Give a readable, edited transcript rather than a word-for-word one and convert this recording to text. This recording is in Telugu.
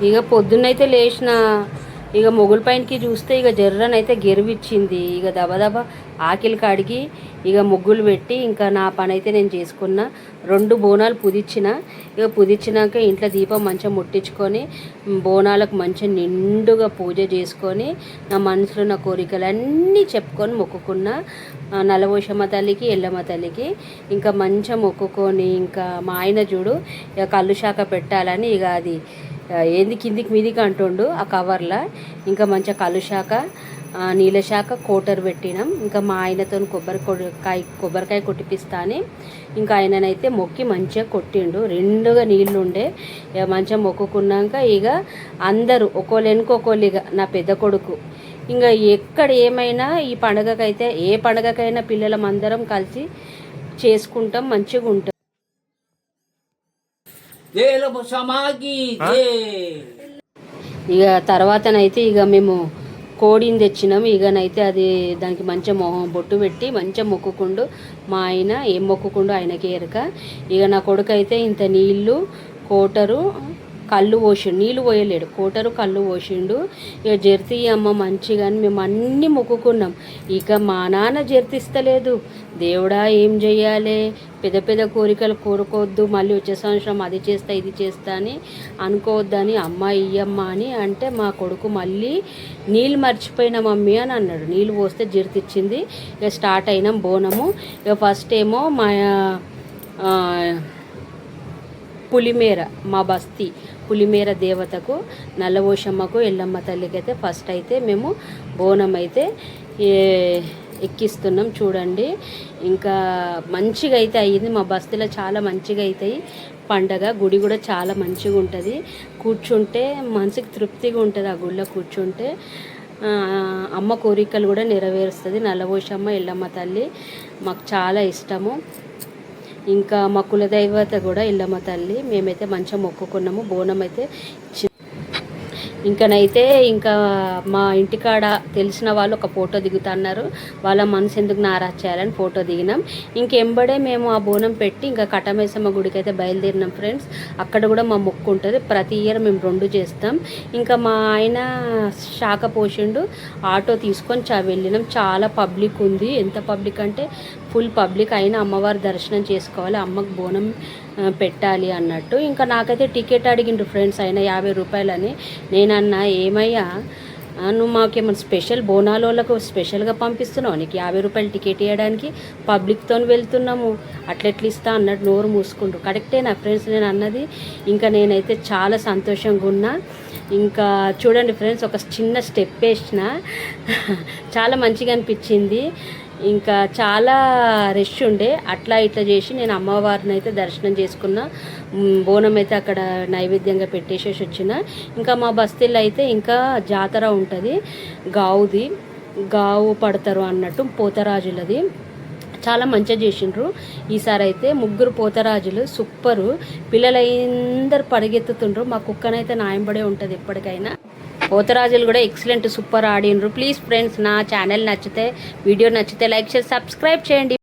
ఇక పొద్దున్నైతే లేచిన ఇక మొగుల పైనకి చూస్తే ఇక జర్రనైతే గెరువిచ్చింది. ఇక దబదబా ఆకిలి కాడికి ఇక ముగ్గులు పెట్టి ఇంకా నా పని అయితే నేను చేసుకున్న. 2 బోనాలు పుదిచ్చిన. ఇక పుదిచ్చినాక ఇంట్లో దీపం మంచిగా ముట్టించుకొని బోనాలకు మంచిగా నిండుగా పూజ చేసుకొని నా మనసులో నా కోరికలన్నీ చెప్పుకొని మొక్కుకున్న. నలవోషమ్మ తల్లికి, ఎల్లమ్మ తల్లికి ఇంకా మంచిగా మొక్కుకొని ఇంకా మా ఆయన చూడు ఇక కళ్ళు శాఖ పెట్టాలని ఇక అది ఏంది కిందికి మీదికి అంటుండు ఆ కవర్లో. ఇంకా మంచిగా కళ్ళు శాఖ, నీళ్ళ శాఖ కోటర్ పెట్టినాం. ఇంకా మా ఆయనతో కొబ్బరికాయ కొట్టిపిస్తా అని ఇంకా ఆయననైతే మొక్కి మంచిగా కొట్టిండు. రెండుగా నీళ్ళు ఉండే మంచిగా మొక్కుకున్నాక ఇక అందరూ ఒకళ్ళు వెనుకొకళ్ళు ఇక నా పెద్ద కొడుకు ఇంకా ఎక్కడ ఏమైనా ఈ పండగకైతే ఏ పండగకైనా పిల్లలం అందరం కలిసి చేసుకుంటాం, మంచిగా ఉంటాం. ఇక తర్వాతనైతే ఇక మేము కోడిని తెచ్చినాం. ఇకనైతే అది దానికి మంచిగా బొట్టు పెట్టి మంచిగా మొక్కుకుండు. మా ఆయన ఏం మొక్కుకుండు ఆయనకి ఎరక. ఇక నా కొడుకు అయితే ఇంత నీళ్ళు కోటరు కళ్ళు పోసిండు, నీళ్ళు పోయలేడు, కోటరు కళ్ళు పోసిండు. ఇక జర్తి అమ్మ మంచిగాని మేము అన్నీ మొక్కుకున్నాం. ఇక మా నాన్న జర్తిస్తలేదు. దేవుడా ఏం చెయ్యాలి, పెద్ద పెద్ద కోరికలు కోరుకోవద్దు, మళ్ళీ వచ్చే సంవత్సరం అది చేస్తా ఇది చేస్తా అని అనుకోవద్దని అమ్మ ఇయ్యమ్మ అని అంటే మా కొడుకు మళ్ళీ నీళ్ళు మర్చిపోయిన మమ్మీ అని అన్నాడు. నీళ్ళు పోస్తే జర్తిచ్చింది. ఇక స్టార్ట్ అయినాం బోనము. ఇక ఫస్ట్ ఏమో మా పులిమేర, మా బస్తీ పులిమేర దేవతకు, నల్లవోషమ్మకు, ఎల్లమ్మ తల్లికి అయితే ఫస్ట్ అయితే మేము బోనం అయితే ఎక్కిస్తున్నాం. చూడండి ఇంకా మంచిగా అయితే అయ్యింది. మా బస్తీలో చాలా మంచిగా అవుతాయి పండగ. గుడి కూడా చాలా మంచిగా ఉంటుంది. కూర్చుంటే మనసుకి తృప్తిగా ఉంటుంది ఆ గుడిలో కూర్చుంటే. అమ్మ కోరికలు కూడా నెరవేరుస్తుంది. నల్లవోషమ్మ, ఎల్లమ్మ తల్లి మాకు చాలా ఇష్టము. ఇంకా మా కులదైవత కూడా ఎల్లమ్మ తల్లి. మేమైతే మంచిగా మొక్కుకున్నాము. బోనం అయితే ఇంకనైతే ఇంకా మా ఇంటికాడ తెలిసిన వాళ్ళు ఒక ఫోటో దిగుతున్నారు. వాళ్ళ మనసు ఎందుకు నారాజ్ చేయాలని ఫోటో దిగినాం. ఇంకెంబడే మేము ఆ బోనం పెట్టి ఇంకా కటమేసమ్మ గుడికి అయితే బయలుదేరినాం ఫ్రెండ్స్. అక్కడ కూడా మా మొక్కు ఉంటుంది. ప్రతి ఇయర్ మేము 2 చేస్తాం. ఇంకా మా ఆయన శాఖ పోసిండు, ఆటో తీసుకొని వెళ్ళినాం. చాలా పబ్లిక్ ఉంది. ఎంత పబ్లిక్ అంటే ఫుల్ పబ్లిక్. అయినా అమ్మవారి దర్శనం చేసుకోవాలి, అమ్మకు బోనం పెట్టాలి అన్నట్టు. ఇంకా నాకైతే టికెట్ అడిగిండ్రు ఫ్రెండ్స్ అయినా 50 రూపాయలని. నేనన్నా ఏమయ్యా నువ్వు మాకేమన్నా స్పెషల్ బోనాలోళ్ళకు స్పెషల్గా పంపిస్తున్నావు, నీకు 50 రూపాయలు టికెట్ ఇవ్వడానికి, పబ్లిక్తో వెళ్తున్నాము అట్లెట్లు ఇస్తా అన్నట్టు నోరు మూసుకుంటారు. కరెక్టే నా ఫ్రెండ్స్ నేను అన్నది. ఇంకా నేనైతే చాలా సంతోషంగా ఉన్నా. ఇంకా చూడండి ఫ్రెండ్స్, ఒక చిన్న స్టెప్ వేసిన చాలా మంచిగా అనిపించింది. ఇంకా చాలా రష్ ఉండే. అట్లా ఇట్లా చేసి నేను అమ్మవారిని అయితే దర్శనం చేసుకున్న. బోనం అయితే అక్కడ నైవేద్యంగా పెట్టేసేసి వచ్చిన. ఇంకా మా బస్తీల్లో అయితే ఇంకా జాతర ఉంటుంది, గావు పడతారు అన్నట్టు, పోతరాజులది. చాలా మంచిగా చేసిండ్రు. ఈసారి అయితే 3 పోతరాజులు సూపరు. పిల్లలందరూ పరిగెత్తుతుండ్రు. మా కుక్కనైతే నాయంబడే ఉంటుంది ఎప్పటికైనా. పోతరాజులు కూడా ఎక్సలెంట్ సూపర్ ఆడినరు. ప్లీజ్ ఫ్రెండ్స్ నా ఛానల్ నచ్చితే, వీడియో నచ్చితే లైక్ చేసి సబ్స్క్రైబ్ చేయండి.